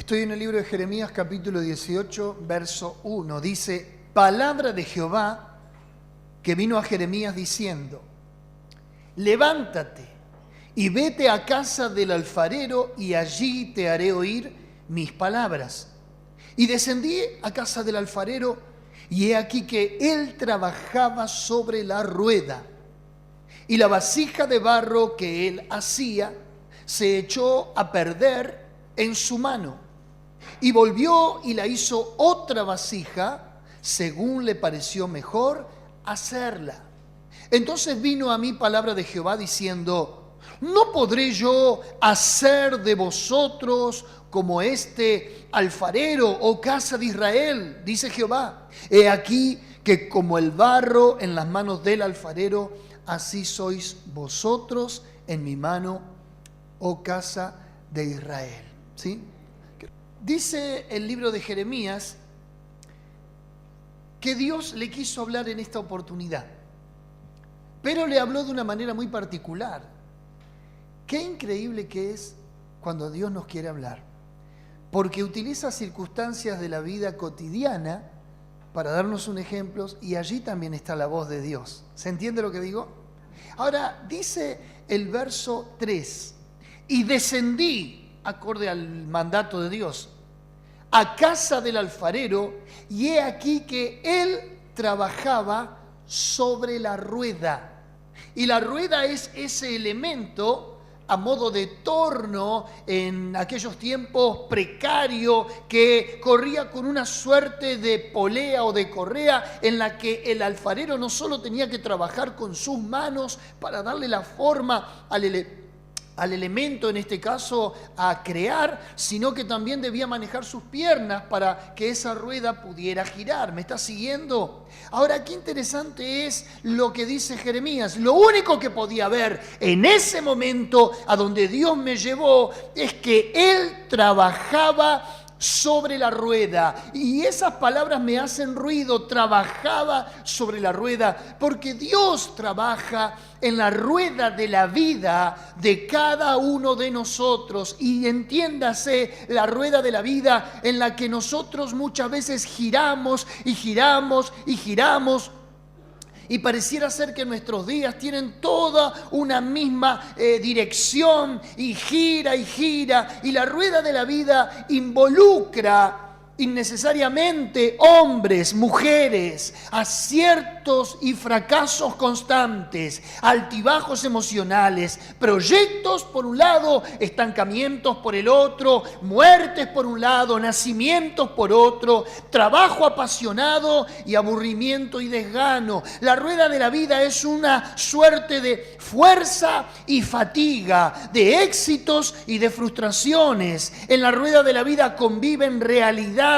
Estoy en el libro de Jeremías, capítulo 18, verso 1. Dice, palabra de Jehová que vino a Jeremías diciendo, levántate y vete a casa del alfarero y allí te haré oír mis palabras. Y descendí a casa del alfarero y he aquí que él trabajaba sobre la rueda. Y la vasija de barro que él hacía se echó a perder en su mano. Y volvió y la hizo otra vasija, según le pareció mejor hacerla. Entonces vino a mí palabra de Jehová diciendo, ¿no podré yo hacer de vosotros como este alfarero, oh casa de Israel? Dice Jehová. He aquí que como el barro en las manos del alfarero, así sois vosotros en mi mano, oh casa de Israel. ¿Sí? Dice el libro de Jeremías que Dios le quiso hablar en esta oportunidad, pero le habló de una manera muy particular. Qué increíble que es cuando Dios nos quiere hablar, porque utiliza circunstancias de la vida cotidiana para darnos un ejemplo, y allí también está la voz de Dios. ¿Se entiende lo que digo? Ahora, dice el verso 3, y descendí, acorde al mandato de Dios, a casa del alfarero, y he aquí que él trabajaba sobre la rueda. Y la rueda es ese elemento a modo de torno en aquellos tiempos precario que corría con una suerte de polea o de correa en la que el alfarero no solo tenía que trabajar con sus manos para darle la forma al elemento, en este caso a crear, sino que también debía manejar sus piernas para que esa rueda pudiera girar. ¿Me está siguiendo? Ahora, qué interesante es lo que dice Jeremías. Lo único que podía ver en ese momento a donde Dios me llevó es que él trabajaba sobre la rueda. Y esas palabras me hacen ruido, trabajaba sobre la rueda, porque Dios trabaja en la rueda de la vida de cada uno de nosotros. Y entiéndase, la rueda de la vida en la que nosotros muchas veces giramos y giramos y giramos. Y pareciera ser que nuestros días tienen toda una misma dirección, y gira, y la rueda de la vida involucra innecesariamente hombres, mujeres, aciertos y fracasos constantes, altibajos emocionales, proyectos por un lado, estancamientos por el otro, muertes por un lado, nacimientos por otro, trabajo apasionado y aburrimiento y desgano. La rueda de la vida es una suerte de fuerza y fatiga, de éxitos y de frustraciones. En la rueda de la vida conviven realidades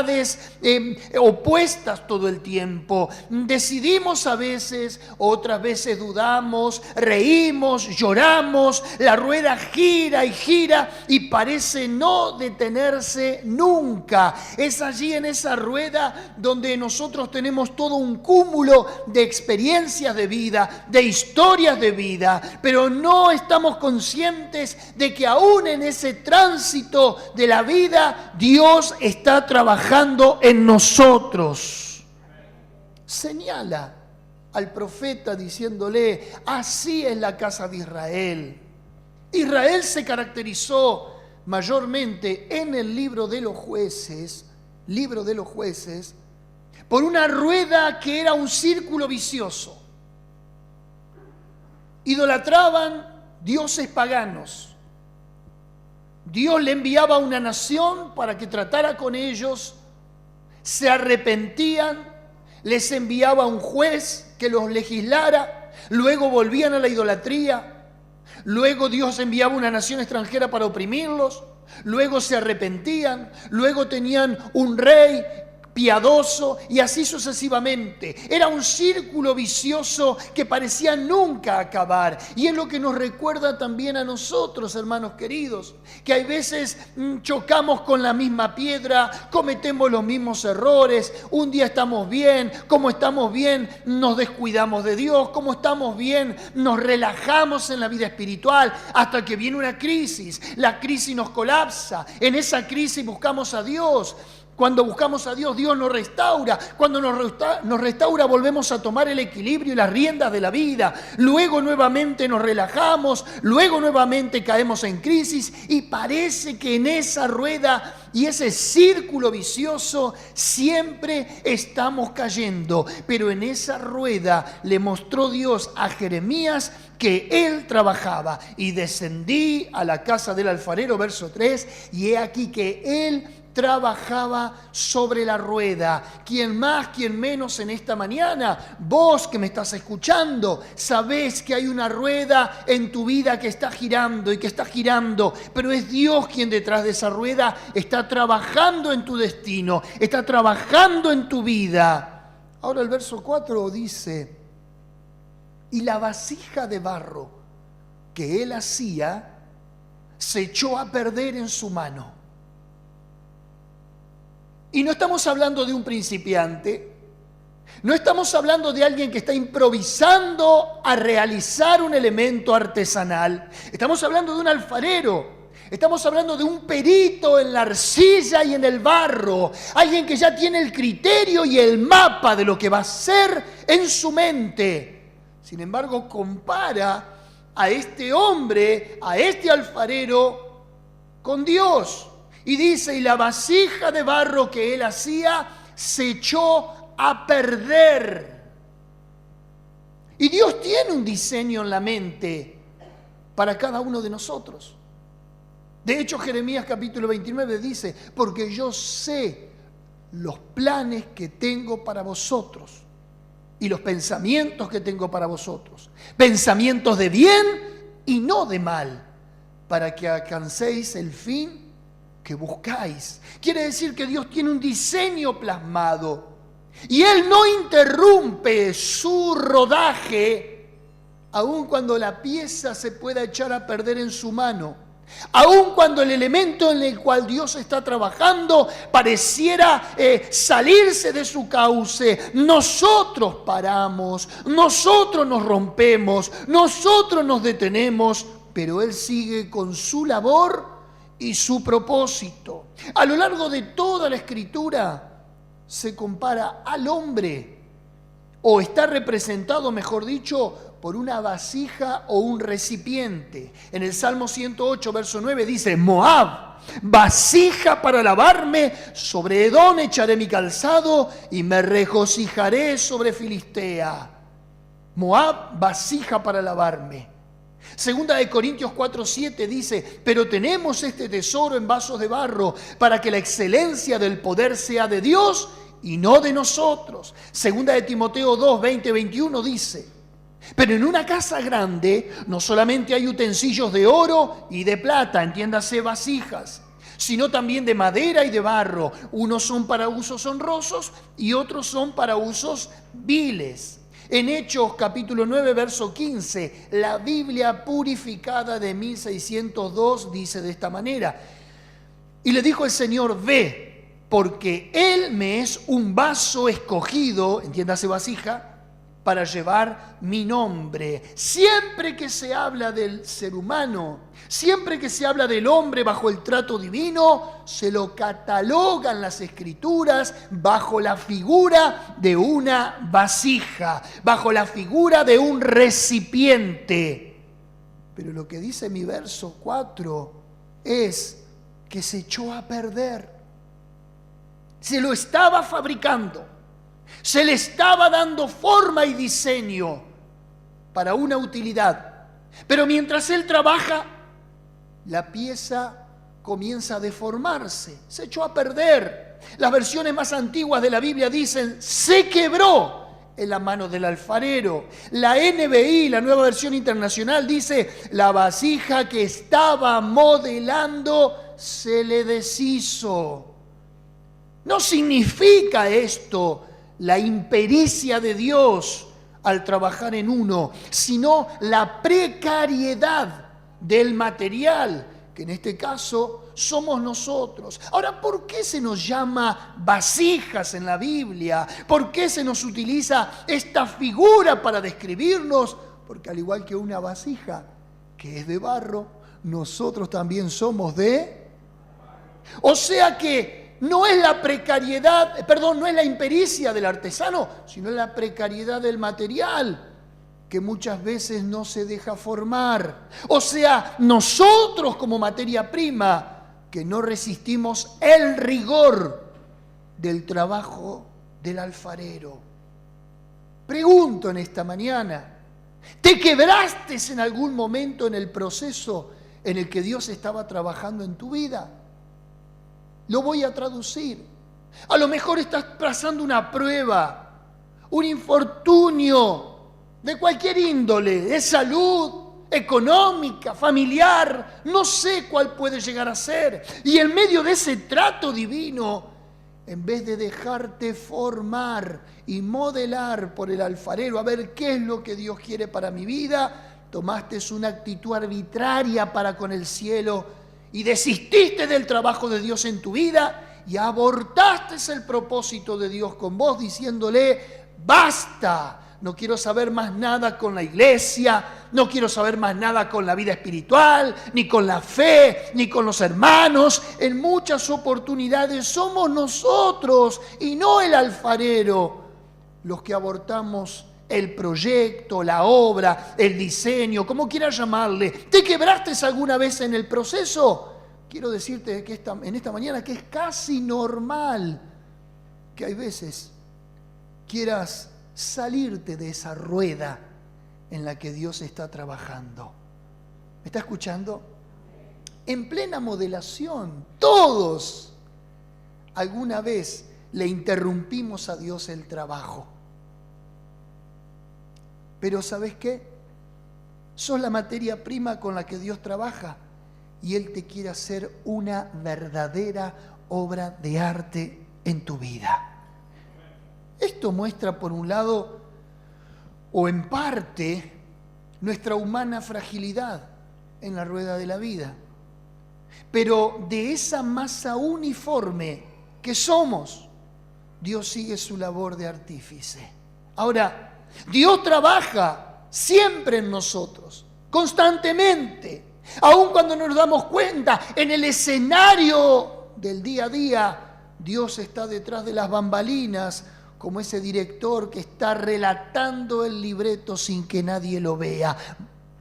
opuestas todo el tiempo. Decidimos a veces, otras veces dudamos, reímos, lloramos. La rueda gira y parece no detenerse nunca. Es allí en esa rueda donde nosotros tenemos todo un cúmulo de experiencias de vida, de historias de vida, pero no estamos conscientes de que aún en ese tránsito de la vida Dios está trabajando en nosotros. Señala al profeta diciéndole, así es la casa de Israel. Israel se caracterizó mayormente en el libro de los jueces, por una rueda que era un círculo vicioso. Idolatraban dioses paganos. Dios le enviaba a una nación para que tratara con ellos, se arrepentían, les enviaba un juez que los legislara, luego volvían a la idolatría, luego Dios enviaba una nación extranjera para oprimirlos, luego se arrepentían, luego tenían un rey piadoso y así sucesivamente. Era un círculo vicioso que parecía nunca acabar. Y es lo que nos recuerda también a nosotros, hermanos queridos, que hay veces chocamos con la misma piedra, cometemos los mismos errores. Un día estamos bien, como estamos bien nos descuidamos de Dios, como estamos bien nos relajamos en la vida espiritual, hasta que viene una crisis. La crisis nos colapsa, en esa crisis buscamos a Dios. Cuando buscamos a Dios, Dios nos restaura. Cuando nos restaura, volvemos a tomar el equilibrio y las riendas de la vida. Luego nuevamente nos relajamos, luego nuevamente caemos en crisis y parece que en esa rueda y ese círculo vicioso siempre estamos cayendo. Pero en esa rueda le mostró Dios a Jeremías que él trabajaba. Y descendí a la casa del alfarero, verso 3, y he aquí que él trabajaba sobre la rueda. ¿Quién más, quién menos en esta mañana? Vos que me estás escuchando, sabés que hay una rueda en tu vida que está girando y que está girando, pero es Dios quien detrás de esa rueda está trabajando en tu destino, está trabajando en tu vida. Ahora el verso 4 dice: y la vasija de barro que él hacía se echó a perder en su mano. Y no estamos hablando de un principiante, no estamos hablando de alguien que está improvisando a realizar un elemento artesanal. Estamos hablando de un alfarero, estamos hablando de un perito en la arcilla y en el barro, alguien que ya tiene el criterio y el mapa de lo que va a ser en su mente. Sin embargo, compara a este hombre, a este alfarero, con Dios. Y dice: y la vasija de barro que él hacía se echó a perder. Y Dios tiene un diseño en la mente para cada uno de nosotros. De hecho, Jeremías capítulo 29 dice: porque yo sé los planes que tengo para vosotros y los pensamientos que tengo para vosotros, pensamientos de bien y no de mal, para que alcancéis el fin que buscáis. Quiere decir que Dios tiene un diseño plasmado y Él no interrumpe su rodaje aun cuando la pieza se pueda echar a perder en su mano, aun cuando el elemento en el cual Dios está trabajando pareciera salirse de su cauce. Nosotros paramos, nosotros nos rompemos, nosotros nos detenemos, pero Él sigue con su labor y su propósito. A lo largo de toda la Escritura se compara al hombre, o está representado, mejor dicho, por una vasija o un recipiente. En el Salmo 108, verso 9 dice: Moab, vasija para lavarme, sobre Edom echaré mi calzado y me regocijaré sobre Filistea. Moab, vasija para lavarme. Segunda de Corintios 4:7 dice: pero tenemos este tesoro en vasos de barro, para que la excelencia del poder sea de Dios y no de nosotros. Segunda de Timoteo 2:20-21 dice: pero en una casa grande no solamente hay utensilios de oro y de plata, entiéndase vasijas, sino también de madera y de barro. Unos son para usos honrosos y otros son para usos viles. En Hechos capítulo 9, verso 15, la Biblia purificada de 1602 dice de esta manera: y le dijo el Señor: ve, porque Él me es un vaso escogido, entiéndase vasija, para llevar mi nombre. Siempre que se habla del ser humano, siempre que se habla del hombre bajo el trato divino, se lo catalogan las Escrituras bajo la figura de una vasija, bajo la figura de un recipiente. Pero lo que dice mi verso 4 es que se echó a perder. Se lo estaba fabricando, se le estaba dando forma y diseño para una utilidad. Pero mientras él trabaja, la pieza comienza a deformarse, se echó a perder. Las versiones más antiguas de la Biblia dicen: se quebró en la mano del alfarero. La NBI, la Nueva Versión Internacional, dice: la vasija que estaba modelando se le deshizo. No significa esto la impericia de Dios al trabajar en uno, sino la precariedad del material, que en este caso somos nosotros. Ahora, ¿por qué se nos llama vasijas en la Biblia? ¿Por qué se nos utiliza esta figura para describirnos? Porque al igual que una vasija que es de barro, nosotros también somos de... O sea que no es la precariedad, no es la impericia del artesano, sino la precariedad del material, que muchas veces no se deja formar. O sea, nosotros como materia prima, que no resistimos el rigor del trabajo del alfarero. Pregunto en esta mañana, ¿te quebraste en algún momento en el proceso en el que Dios estaba trabajando en tu vida? Lo voy a traducir. A lo mejor estás pasando una prueba, un infortunio de cualquier índole, de salud, económica, familiar, no sé cuál puede llegar a ser. Y en medio de ese trato divino, en vez de dejarte formar y modelar por el alfarero, a ver qué es lo que Dios quiere para mi vida, tomaste una actitud arbitraria para con el cielo y desististe del trabajo de Dios en tu vida y abortaste el propósito de Dios con vos diciéndole, basta. No quiero saber más nada con la iglesia, no quiero saber más nada con la vida espiritual, ni con la fe, ni con los hermanos. En muchas oportunidades somos nosotros y no el alfarero los que abortamos el proyecto, la obra, el diseño, como quieras llamarle. ¿Te quebraste alguna vez en el proceso? Quiero decirte que en esta mañana que es casi normal que hay veces quieras salirte de esa rueda en la que Dios está trabajando. ¿Me está escuchando? En plena modelación, todos alguna vez le interrumpimos a Dios el trabajo. Pero ¿sabes qué? Sos la materia prima con la que Dios trabaja y Él te quiere hacer una verdadera obra de arte en tu vida. Esto muestra, por un lado, o en parte, nuestra humana fragilidad en la rueda de la vida. Pero de esa masa uniforme que somos, Dios sigue su labor de artífice. Ahora, Dios trabaja siempre en nosotros, constantemente, aun cuando nos damos cuenta, en el escenario del día a día, Dios está detrás de las bambalinas, como ese director que está relatando el libreto sin que nadie lo vea,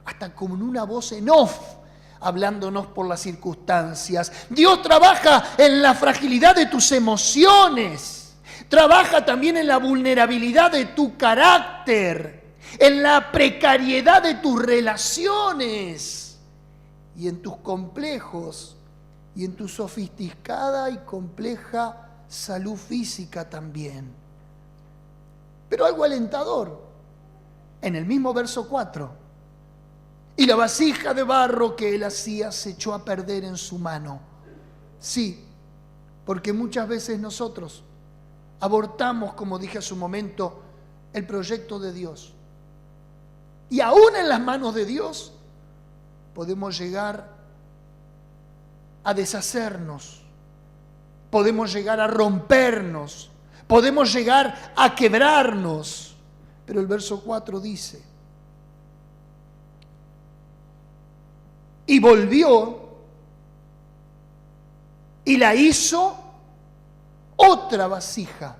hasta como en una voz en off, hablándonos por las circunstancias. Dios trabaja en la fragilidad de tus emociones, trabaja también en la vulnerabilidad de tu carácter, en la precariedad de tus relaciones y en tus complejos y en tu sofisticada y compleja salud física también. Pero algo alentador, en el mismo verso 4, y la vasija de barro que él hacía se echó a perder en su mano. Sí, porque muchas veces nosotros abortamos, como dije hace un momento, el proyecto de Dios. Y aún en las manos de Dios podemos llegar a deshacernos, podemos llegar a rompernos, podemos llegar a quebrarnos. Pero el verso 4 dice, y volvió y la hizo otra vasija,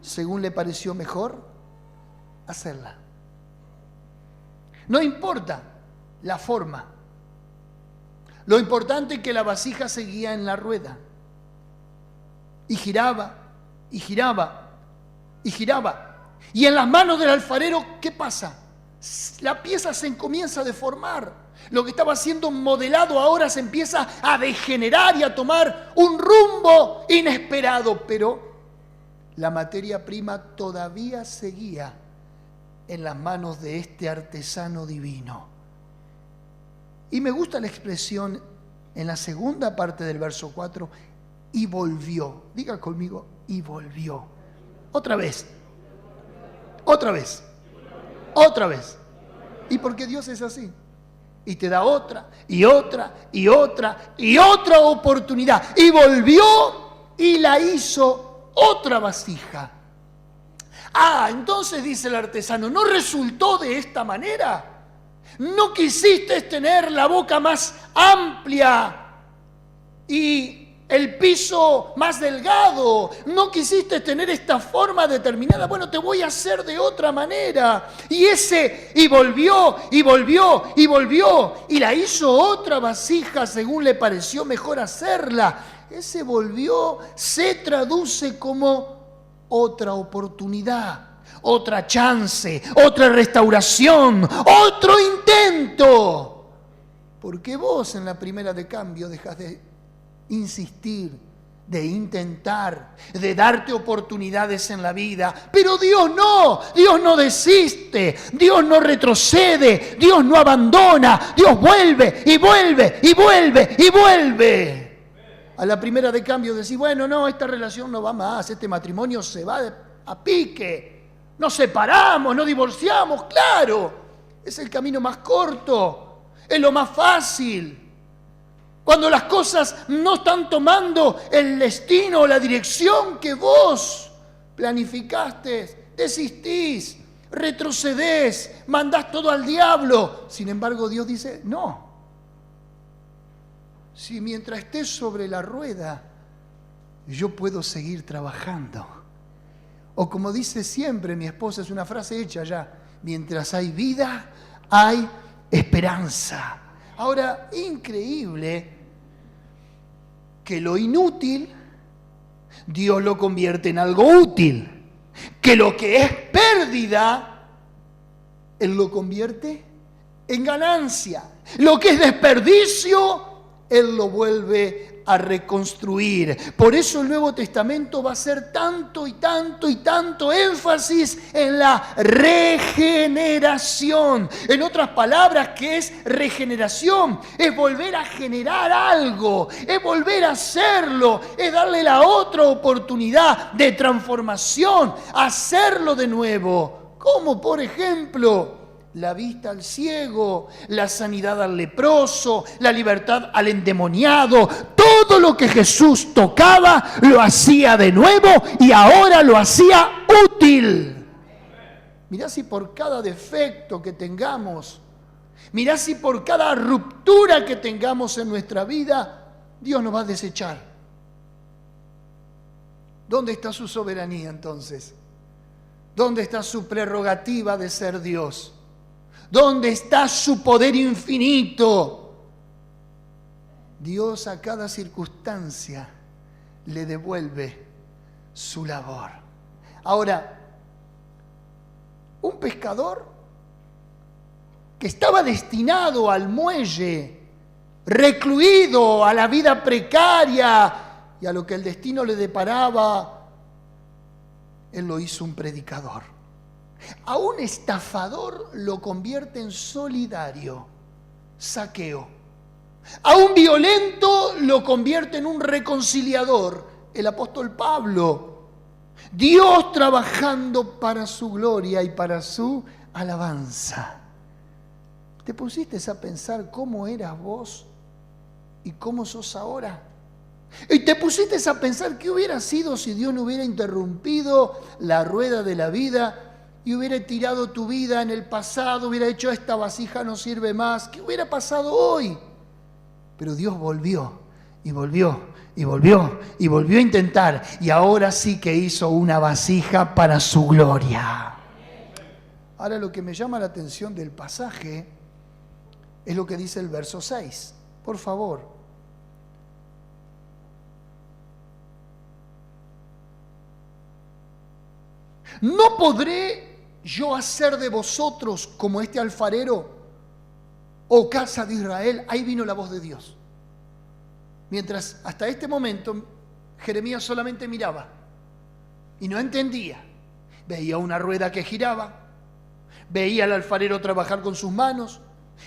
según le pareció mejor hacerla. No importa la forma, lo importante es que la vasija seguía en la rueda y giraba y giraba y giraba. Y en las manos del alfarero, ¿qué pasa? La pieza se comienza a deformar. Lo que estaba siendo modelado ahora se empieza a degenerar y a tomar un rumbo inesperado. Pero la materia prima todavía seguía en las manos de este artesano divino. Y me gusta la expresión en la segunda parte del verso 4, y volvió. Diga conmigo, y volvió. Otra vez. Otra vez. Otra vez. Y porque Dios es así. Y te da otra, y otra, y otra, y otra oportunidad. Y volvió y la hizo otra vasija. Ah, entonces dice el artesano, ¿no resultó de esta manera? ¿No quisiste tener la boca más amplia y el piso más delgado? ¿No quisiste tener esta forma determinada? Bueno, te voy a hacer de otra manera. Y volvió, y volvió, y volvió. Y la hizo otra vasija según le pareció mejor hacerla. Ese volvió se traduce como otra oportunidad, otra chance, otra restauración, otro intento. Porque vos en la primera de cambio dejás de insistir, de intentar, de darte oportunidades en la vida. Pero Dios no desiste, Dios no retrocede, Dios no abandona, Dios vuelve y vuelve y vuelve y vuelve. A la primera de cambio decís, bueno, no, esta relación no va más, este matrimonio se va a pique, nos separamos, nos divorciamos, claro, es el camino más corto, es lo más fácil. Cuando las cosas no están tomando el destino o la dirección que vos planificaste, desistís, retrocedés, mandás todo al diablo. Sin embargo, Dios dice, no. Si mientras estés sobre la rueda, yo puedo seguir trabajando. O como dice siempre mi esposa, es una frase hecha ya, mientras hay vida, hay esperanza. Ahora, increíble que lo inútil, Dios lo convierte en algo útil. Que lo que es pérdida, Él lo convierte en ganancia. Lo que es desperdicio, Él lo vuelve a reconstruir. Por eso el Nuevo Testamento va a hacer tanto y tanto y tanto énfasis en la regeneración. En otras palabras, ¿qué es regeneración? Es volver a generar algo, es volver a hacerlo, es darle la otra oportunidad de transformación, hacerlo de nuevo. Como por ejemplo, la vista al ciego, la sanidad al leproso, la libertad al endemoniado. Todo lo que Jesús tocaba lo hacía de nuevo y ahora lo hacía útil. Mirá si por cada defecto que tengamos, mirá si por cada ruptura que tengamos en nuestra vida, Dios nos va a desechar. ¿Dónde está su soberanía entonces? ¿Dónde está su prerrogativa de ser Dios? ¿Dónde está su poder infinito? Dios a cada circunstancia le devuelve su labor. Ahora, un pescador que estaba destinado al muelle, recluido a la vida precaria y a lo que el destino le deparaba, él lo hizo un predicador. A un estafador lo convierte en solidario, Zaqueo. A un violento lo convierte en un reconciliador, el apóstol Pablo. Dios trabajando para su gloria y para su alabanza. ¿Te pusiste a pensar cómo eras vos y cómo sos ahora? Y te pusiste a pensar qué hubiera sido si Dios no hubiera interrumpido la rueda de la vida y hubiera tirado tu vida en el pasado, hubiera hecho esta vasija no sirve más. ¿Qué hubiera pasado hoy? Pero Dios volvió y volvió y volvió y volvió a intentar y ahora sí que hizo una vasija para su gloria. Ahora lo que me llama la atención del pasaje es lo que dice el verso 6. Por favor. ¿No podré yo hacer de vosotros como este alfarero, oh casa de Israel? Ahí vino la voz de Dios. Mientras hasta este momento Jeremías solamente miraba y no entendía. Veía una rueda que giraba, veía al alfarero trabajar con sus manos,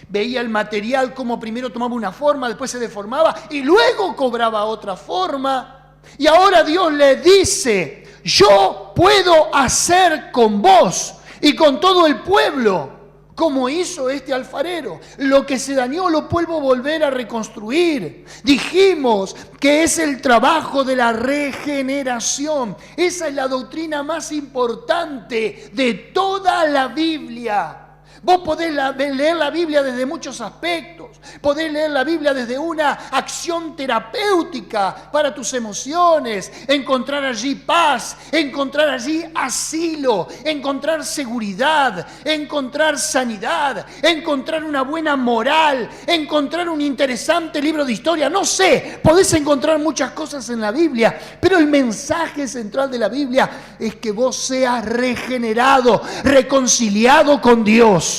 veía el material como primero tomaba una forma, después se deformaba y luego cobraba otra forma. Y ahora Dios le dice, yo puedo hacer con vos y con todo el pueblo, como hizo este alfarero. Lo que se dañó lo puedo volver a reconstruir. Dijimos que es el trabajo de la regeneración. Esa es la doctrina más importante de toda la Biblia. Vos podés leer la Biblia desde muchos aspectos. Podés leer la Biblia desde una acción terapéutica para tus emociones, encontrar allí paz, encontrar allí asilo, encontrar seguridad, encontrar sanidad, encontrar una buena moral, encontrar un interesante libro de historia. No sé, podés encontrar muchas cosas en la Biblia, pero el mensaje central de la Biblia es que vos seas regenerado, reconciliado con Dios.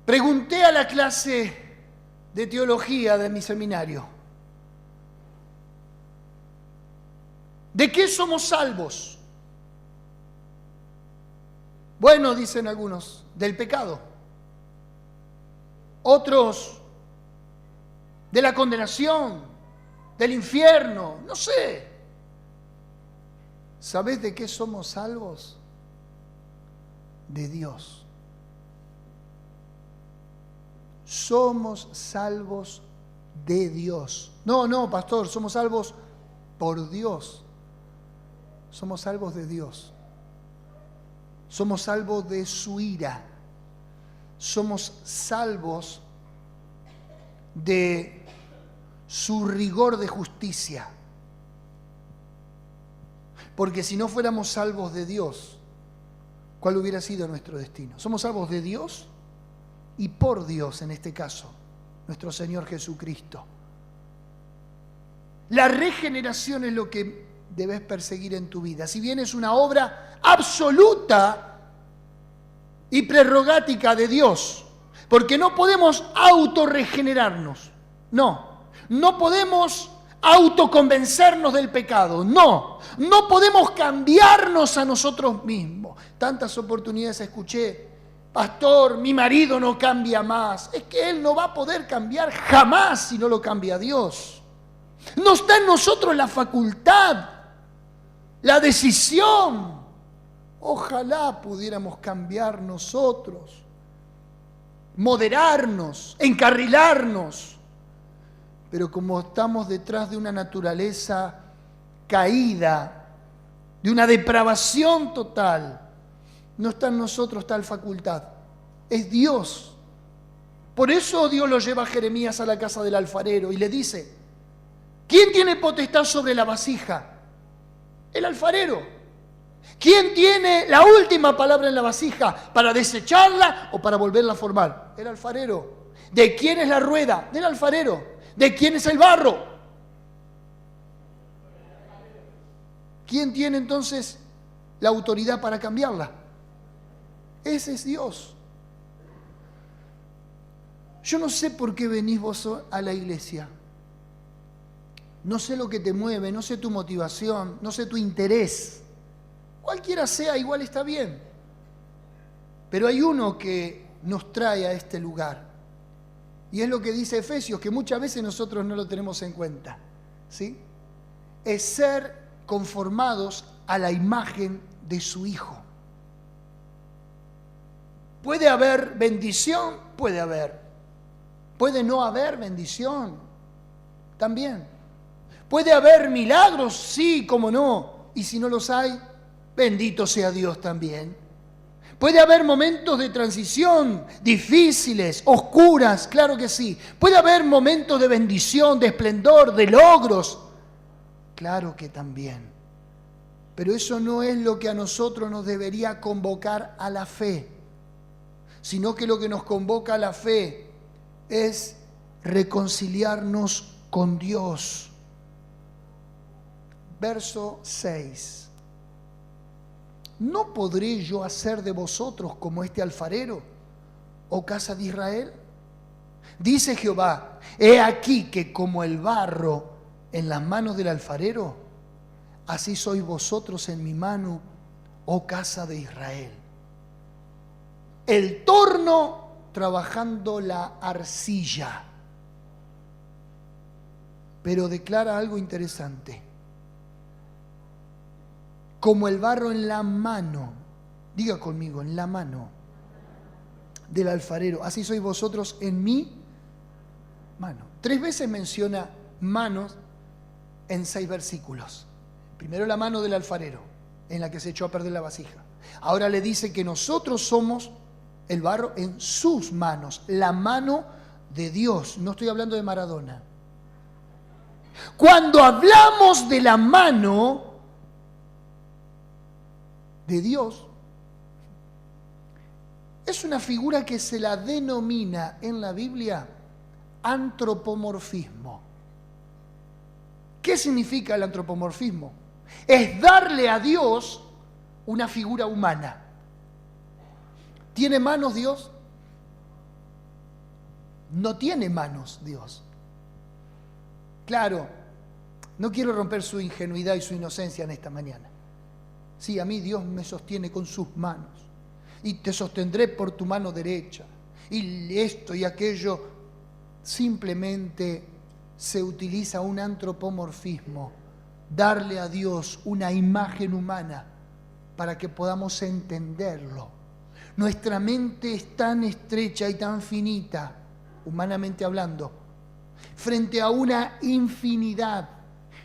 Pregunté a la clase de teología de mi seminario, ¿de qué somos salvos? Bueno, dicen algunos, del pecado. Otros, de la condenación, del infierno, no sé. ¿Sabés de qué somos salvos? De Dios. Somos salvos de Dios. No, pastor, somos salvos por Dios. Somos salvos de Dios. Somos salvos de su ira. Somos salvos de su rigor de justicia. Porque si no fuéramos salvos de Dios, ¿cuál hubiera sido nuestro destino? Somos salvos de Dios y por Dios, en este caso, nuestro Señor Jesucristo. La regeneración es lo que debes perseguir en tu vida. Si bien es una obra absoluta y prerrogática de Dios, porque no podemos autorregenerarnos. No podemos autoconvencernos del pecado. No podemos cambiarnos a nosotros mismos. Tantas oportunidades escuché: pastor, mi marido no cambia más. Es que él no va a poder cambiar jamás si no lo cambia Dios. No está en nosotros la facultad, la decisión. Ojalá pudiéramos cambiar nosotros, moderarnos, encarrilarnos. Pero como estamos detrás de una naturaleza caída, de una depravación total, no está en nosotros tal facultad. Es Dios. Por eso Dios lo lleva a Jeremías a la casa del alfarero y le dice: ¿quién tiene potestad sobre la vasija? El alfarero. ¿Quién tiene la última palabra en la vasija para desecharla o para volverla a formar? El alfarero. ¿De quién es la rueda? Del alfarero. ¿De quién es el barro? ¿Quién tiene entonces la autoridad para cambiarla? Ese es Dios. Yo no sé por qué venís vos a la iglesia. No sé lo que te mueve, no sé tu motivación, no sé tu interés. Cualquiera sea, igual está bien. Pero hay uno que nos trae a este lugar. Y es lo que dice Efesios, que muchas veces nosotros no lo tenemos en cuenta. ¿Sí? Es ser conformados a la imagen de su Hijo. ¿Puede haber bendición? Puede haber. ¿Puede no haber bendición? También. ¿Puede haber milagros? Sí, cómo no. Y si no los hay, bendito sea Dios también. ¿Puede haber momentos de transición difíciles, oscuras? Claro que sí. ¿Puede haber momentos de bendición, de esplendor, de logros? Claro que también. Pero eso no es lo que a nosotros nos debería convocar a la fe, sino que lo que nos convoca a la fe es reconciliarnos con Dios. Verso 6. ¿No podré yo hacer de vosotros como este alfarero, oh casa de Israel? Dice Jehová: he aquí que como el barro en las manos del alfarero, así sois vosotros en mi mano, oh casa de Israel. El torno trabajando la arcilla. pero declara algo interesante. Como el barro en la mano, diga conmigo, en la mano del alfarero, así sois vosotros en mi mano. 3 veces menciona manos en 6 versículos. Primero la mano del alfarero, en la que se echó a perder la vasija. Ahora le dice que nosotros somos el barro en sus manos, la mano de Dios. No estoy hablando de Maradona. Cuando hablamos de la mano de Dios, es una figura que se la denomina en la Biblia antropomorfismo. ¿Qué significa el antropomorfismo? Es darle a Dios una figura humana. ¿Tiene manos Dios? No tiene manos Dios. Claro, no quiero romper su ingenuidad y su inocencia en esta mañana. Sí, a mí Dios me sostiene con sus manos y te sostendré por tu mano derecha y esto y aquello. Simplemente se utiliza un antropomorfismo, darle a Dios una imagen humana para que podamos entenderlo. Nuestra mente es tan estrecha y tan finita, humanamente hablando, frente a una infinidad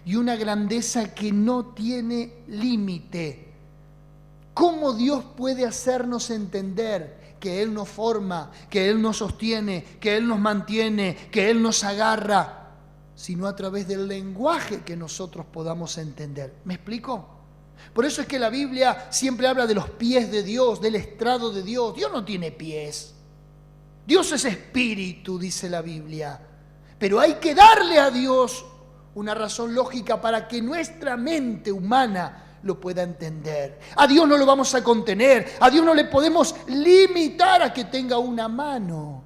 y una grandeza que no tiene límite. ¿Cómo Dios puede hacernos entender que Él nos forma, que Él nos sostiene, que Él nos mantiene, que Él nos agarra, sino a través del lenguaje que nosotros podamos entender? ¿Me explico? Por eso es que la Biblia siempre habla de los pies de Dios, del estrado de Dios. Dios no tiene pies. Dios es espíritu, dice la Biblia. Pero hay que darle a Dios una razón lógica para que nuestra mente humana lo pueda entender. A Dios no lo vamos a contener, a Dios no le podemos limitar a que tenga una mano.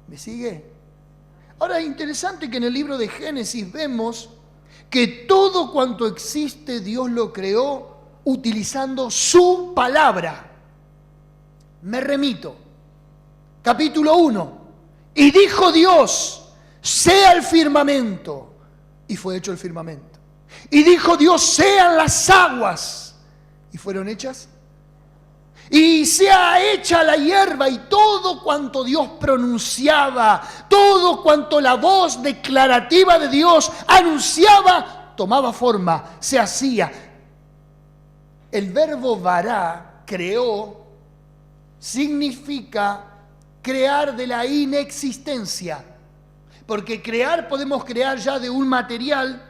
¿Me sigue? Ahora es interesante que en el libro de Génesis vemos que todo cuanto existe Dios lo creó utilizando su palabra. Me remito. Capítulo 1. Y dijo Dios, sea el firmamento. Y fue hecho el firmamento. Y dijo Dios, sean las aguas. Y fueron hechas. Y sea hecha la hierba, y todo cuanto Dios pronunciaba, todo cuanto la voz declarativa de Dios anunciaba, tomaba forma, se hacía. El verbo vará, creó, significa crear de la inexistencia. Porque crear, podemos crear ya de un material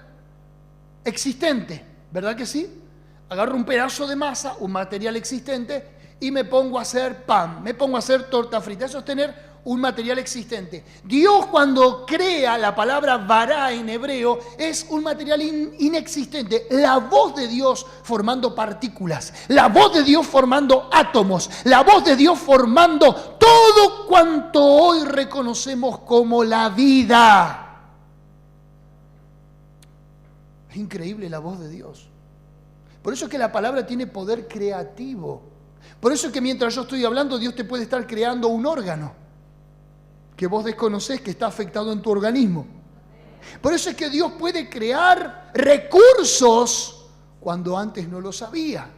existente, ¿verdad que sí? Agarro un pedazo de masa, un material existente, y me pongo a hacer pan, me pongo a hacer torta frita. Eso es tener un material existente. Dios, cuando crea, la palabra vará en hebreo es un material inexistente. La voz de Dios formando partículas, la voz de Dios formando átomos, la voz de Dios formando todo cuanto hoy reconocemos como la vida. Es increíble la voz de Dios. Por eso es que la palabra tiene poder creativo. Por eso es que mientras yo estoy hablando, Dios te puede estar creando un órgano que vos desconocés, que está afectado en tu organismo. Por eso es que Dios puede crear recursos cuando antes no lo sabía.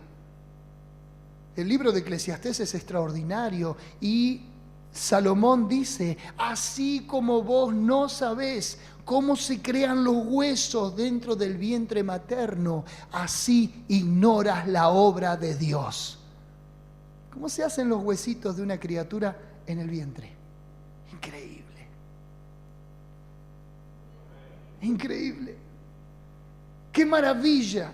El libro de Eclesiastés es extraordinario y Salomón dice, así como vos no sabés cómo se crean los huesos dentro del vientre materno, así ignoras la obra de Dios. ¿Cómo se hacen los huesitos de una criatura en el vientre? Increíble. Increíble. ¡Qué maravilla!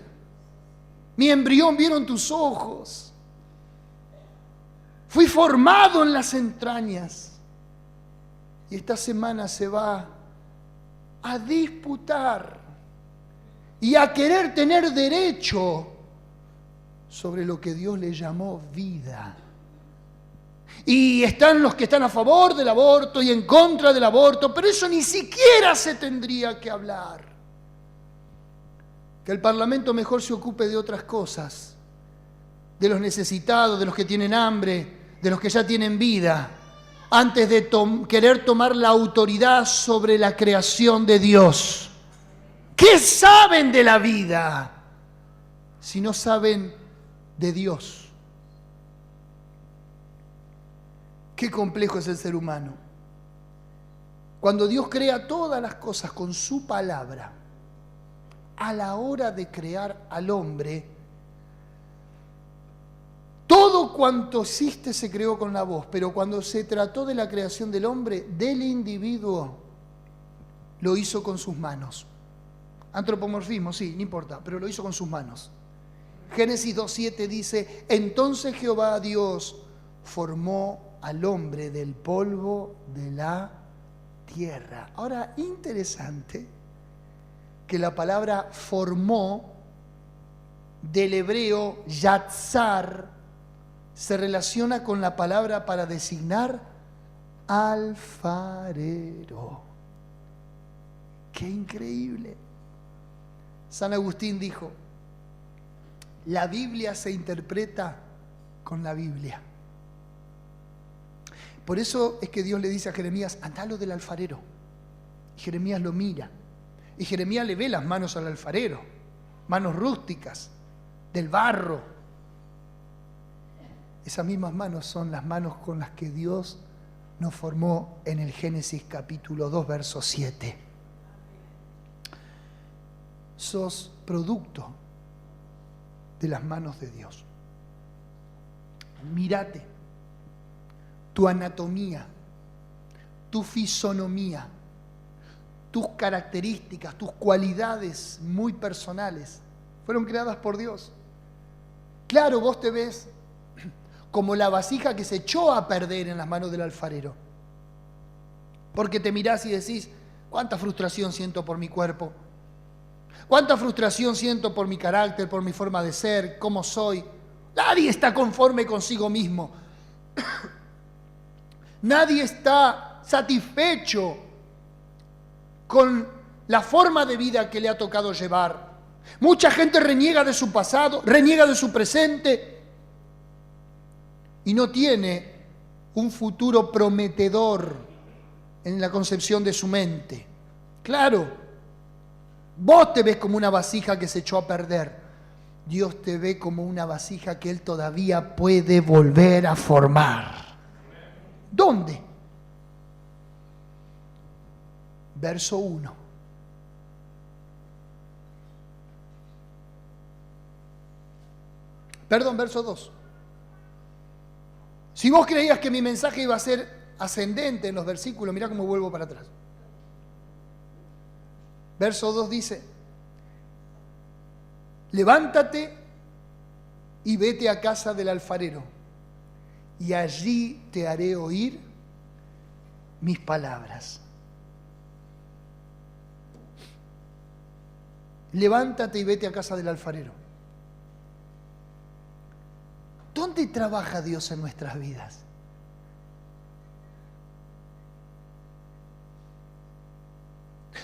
Mi embrión vieron tus ojos. Fui formado en las entrañas. Y esta semana se va a disputar y a querer tener derecho sobre lo que Dios le llamó vida. Y están los que están a favor del aborto y en contra del aborto, pero eso ni siquiera se tendría que hablar. Que el Parlamento mejor se ocupe de otras cosas, de los necesitados, de los que tienen hambre, de los que ya tienen vida. antes de querer tomar la autoridad sobre la creación de Dios. ¿Qué saben de la vida si no saben de Dios? Qué complejo es el ser humano. Cuando Dios crea todas las cosas con su palabra, a la hora de crear al hombre, todo cuanto existe se creó con la voz, pero cuando se trató de la creación del hombre, del individuo, lo hizo con sus manos. Antropomorfismo, sí, no importa, pero lo hizo con sus manos. Génesis 2:7 dice, entonces Jehová Dios formó al hombre del polvo de la tierra. Ahora, interesante que la palabra formó del hebreo yatzar se relaciona con la palabra para designar alfarero. ¡Qué increíble! San Agustín dijo, la Biblia se interpreta con la Biblia. Por eso es que Dios le dice a Jeremías, anda lo del alfarero. Y Jeremías lo mira. Y Jeremías le ve las manos al alfarero, manos rústicas, del barro. Esas mismas manos son las manos con las que Dios nos formó en el Génesis capítulo 2, verso 7. Sos producto de las manos de Dios. Mírate, tu anatomía, tu fisonomía, tus características, tus cualidades muy personales fueron creadas por Dios. Claro, vos te ves como la vasija que se echó a perder en las manos del alfarero. Porque te mirás y decís, cuánta frustración siento por mi cuerpo, cuánta frustración siento por mi carácter, por mi forma de ser, cómo soy. Nadie está conforme consigo mismo. Nadie está satisfecho con la forma de vida que le ha tocado llevar. Mucha gente reniega de su pasado, reniega de su presente y no tiene un futuro prometedor en la concepción de su mente. Claro, vos te ves como una vasija que se echó a perder. Dios te ve como una vasija que Él todavía puede volver a formar. ¿Dónde? Verso 1. Perdón, verso 2. Si vos creías que mi mensaje iba a ser ascendente en los versículos, mirá cómo vuelvo para atrás. Verso 2 dice, levántate y vete a casa del alfarero, y allí te haré oír mis palabras. Levántate y vete a casa del alfarero. ¿Dónde trabaja Dios en nuestras vidas?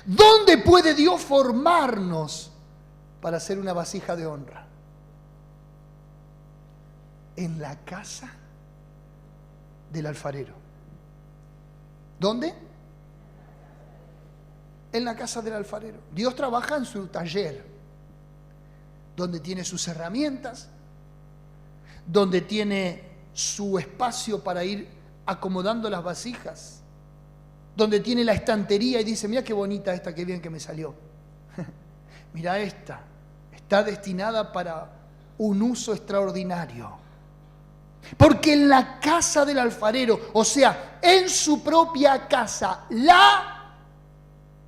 ¿Dónde puede Dios formarnos para ser una vasija de honra? En la casa del alfarero. ¿Dónde? En la casa del alfarero. Dios trabaja en su taller, donde tiene sus herramientas, donde tiene su espacio para ir acomodando las vasijas, donde tiene la estantería y dice, mira qué bonita esta, qué bien que me salió. Mira esta, está destinada para un uso extraordinario. Porque en la casa del alfarero, o sea, en su propia casa, la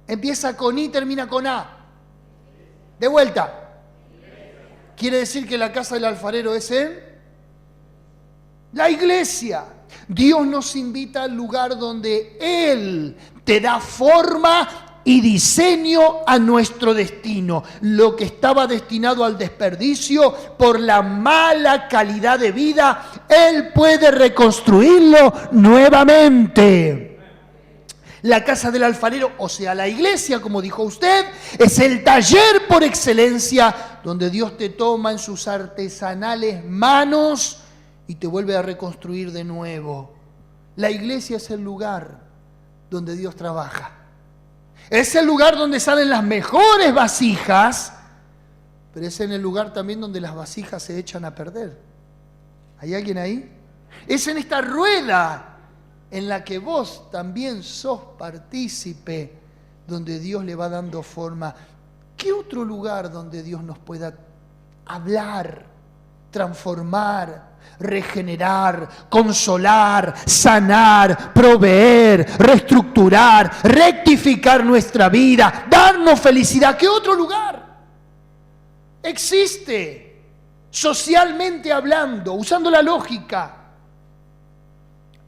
empieza con I, termina con A. De vuelta. Quiere decir que la casa del alfarero es en la iglesia. Dios nos invita al lugar donde Él te da forma y diseño a nuestro destino. Lo que estaba destinado al desperdicio por la mala calidad de vida, Él puede reconstruirlo nuevamente. La casa del alfarero, o sea, la iglesia, como dijo usted, es el taller por excelencia donde Dios te toma en sus artesanales manos y te vuelve a reconstruir de nuevo. La iglesia es el lugar donde Dios trabaja. Es el lugar donde salen las mejores vasijas, pero es en el lugar también donde las vasijas se echan a perder. ¿Hay alguien ahí? Es en esta rueda en la que vos también sos partícipe, donde Dios le va dando forma. ¿Qué otro lugar donde Dios nos pueda hablar, transformar, regenerar, consolar, sanar, proveer, reestructurar, rectificar nuestra vida, darnos felicidad? ¿Qué otro lugar existe, socialmente hablando, usando la lógica?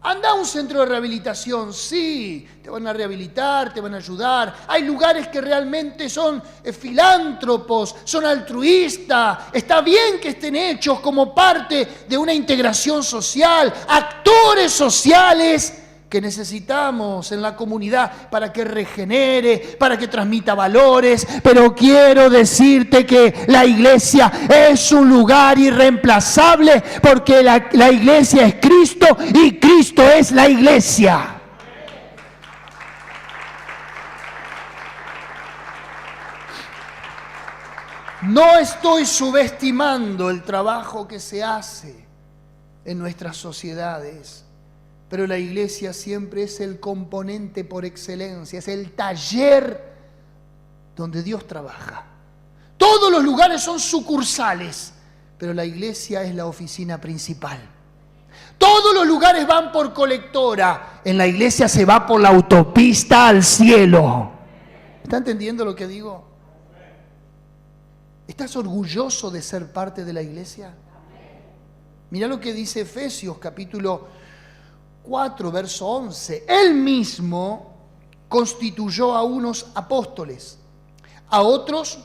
Anda a un centro de rehabilitación, sí, te van a rehabilitar, te van a ayudar. Hay lugares que realmente son filántropos, son altruistas. Está bien que estén hechos como parte de una integración social, actores sociales que necesitamos en la comunidad para que regenere, para que transmita valores. Pero quiero decirte que la iglesia es un lugar irreemplazable, porque la iglesia es Cristo y Cristo es la iglesia. No estoy subestimando el trabajo que se hace en nuestras sociedades, pero la iglesia siempre es el componente por excelencia, es el taller donde Dios trabaja. Todos los lugares son sucursales, pero la iglesia es la oficina principal. Todos los lugares van por colectora, en la iglesia se va por la autopista al cielo. ¿Está entendiendo lo que digo? ¿Estás orgulloso de ser parte de la iglesia? Mira lo que dice Efesios capítulo 4, verso 11. Él mismo constituyó a unos apóstoles, a otros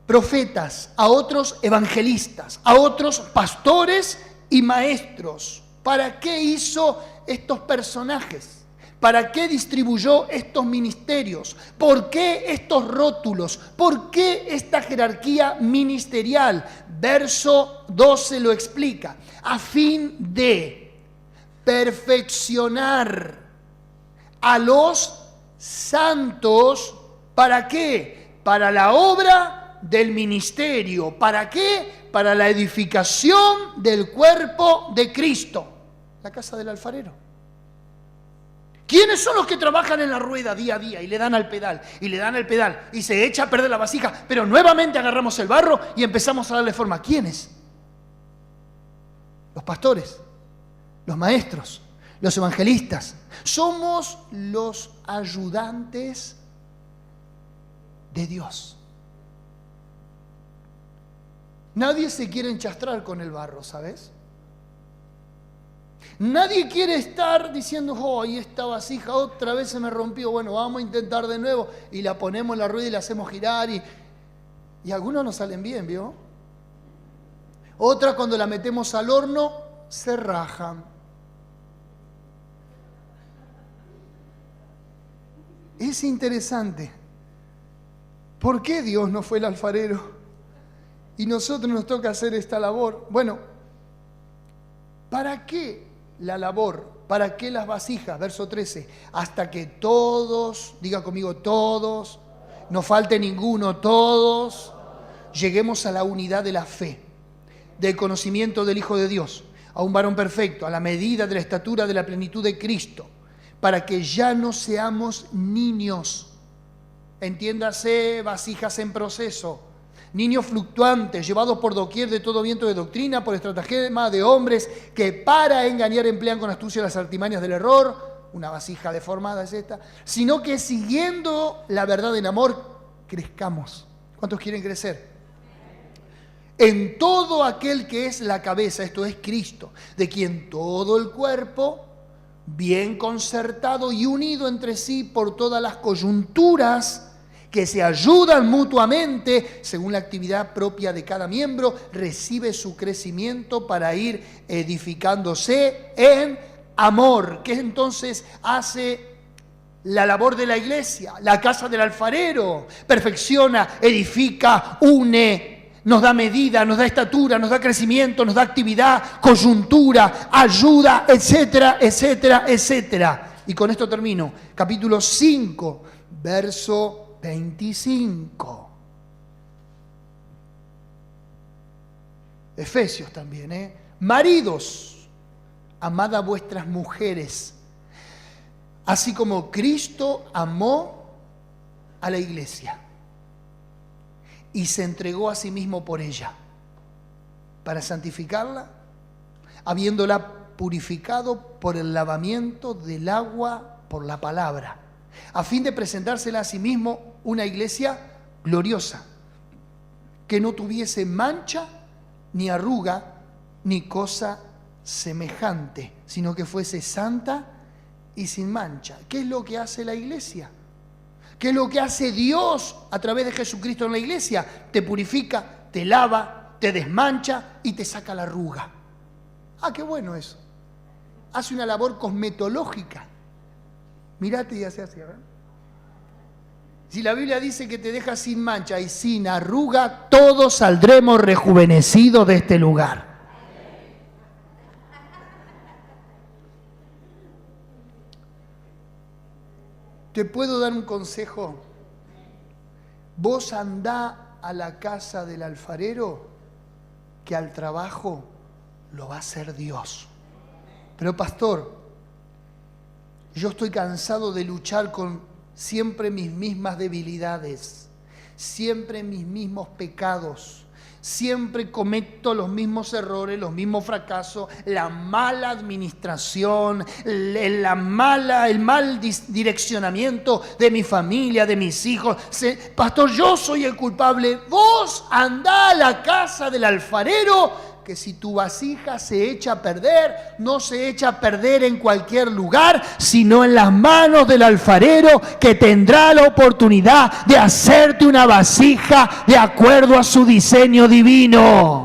profetas, a otros evangelistas, a otros pastores y maestros. ¿Para qué hizo estos personajes? ¿Para qué distribuyó estos ministerios? ¿Por qué estos rótulos? ¿Por qué esta jerarquía ministerial? Verso 12 lo explica. A fin de perfeccionar a los santos. ¿Para qué? Para la obra del ministerio. ¿Para qué? Para la edificación del cuerpo de Cristo. La casa del alfarero. ¿Quiénes son los que trabajan en la rueda día a día y le dan al pedal, y le dan al pedal, y se echa a perder la vasija, pero nuevamente agarramos el barro y empezamos a darle forma? ¿Quiénes? Los pastores, los maestros, los evangelistas. Somos los ayudantes de Dios. Nadie se quiere enchastrar con el barro, ¿sabes? Nadie quiere estar diciendo, oh, y esta vasija otra vez se me rompió, bueno, vamos a intentar de nuevo, y la ponemos en la rueda y la hacemos girar, y algunos nos salen bien, ¿vio? Otra, cuando la metemos al horno, se rajan. Es interesante. ¿Por qué Dios no fue el alfarero? Y nosotros nos toca hacer esta labor. Bueno, ¿para qué la labor? ¿Para qué las vasijas? Verso 13. Hasta que todos, diga conmigo, todos, no falte ninguno, todos, lleguemos a la unidad de la fe, del conocimiento del Hijo de Dios, a un varón perfecto, a la medida de la estatura de la plenitud de Cristo, para que ya no seamos niños, entiéndase, vasijas en proceso, niños fluctuantes, llevados por doquier de todo viento de doctrina, por estratagema de hombres que para engañar emplean con astucia las artimañas del error. Una vasija deformada es esta. Sino que siguiendo la verdad en amor, crezcamos. ¿Cuántos quieren crecer? En todo aquel que es la cabeza, esto es Cristo, de quien todo el cuerpo, bien concertado y unido entre sí por todas las coyunturas que se ayudan mutuamente según la actividad propia de cada miembro, recibe su crecimiento para ir edificándose en amor. ¿Qué entonces hace la labor de la iglesia? La casa del alfarero perfecciona, edifica, une. nos da medida, nos da estatura, nos da crecimiento, nos da actividad, coyuntura, ayuda, etcétera, etcétera, etcétera. Y con esto termino. Capítulo 5, verso 25. Efesios también, Maridos, amad a vuestras mujeres, así como Cristo amó a la iglesia y se entregó a sí mismo por ella, para santificarla, habiéndola purificado por el lavamiento del agua por la palabra, a fin de presentársela a sí mismo una iglesia gloriosa, que no tuviese mancha, ni arruga, ni cosa semejante, sino que fuese santa y sin mancha. ¿Qué es lo que hace la iglesia? ¿Qué es lo que hace Dios a través de Jesucristo en la iglesia? Te purifica, te lava, te desmancha y te saca la arruga. Ah, qué bueno eso. Hace una labor cosmetológica. Mirate y hace así, ¿verdad? Si la Biblia dice que te deja sin mancha y sin arruga, todos saldremos rejuvenecidos de este lugar. ¿Te puedo dar un consejo? Vos andá a la casa del alfarero, que al trabajo lo va a hacer Dios. Pero pastor, yo estoy cansado de luchar con siempre mis mismas debilidades, siempre mis mismos pecados, siempre cometo los mismos errores, los mismos fracasos, la mala administración, el mal direccionamiento de mi familia, de mis hijos. Pastor, yo soy el culpable. Vos andá a la casa del alfarero, que si tu vasija se echa a perder, no se echa a perder en cualquier lugar, sino en las manos del alfarero, que tendrá la oportunidad de hacerte una vasija de acuerdo a su diseño divino.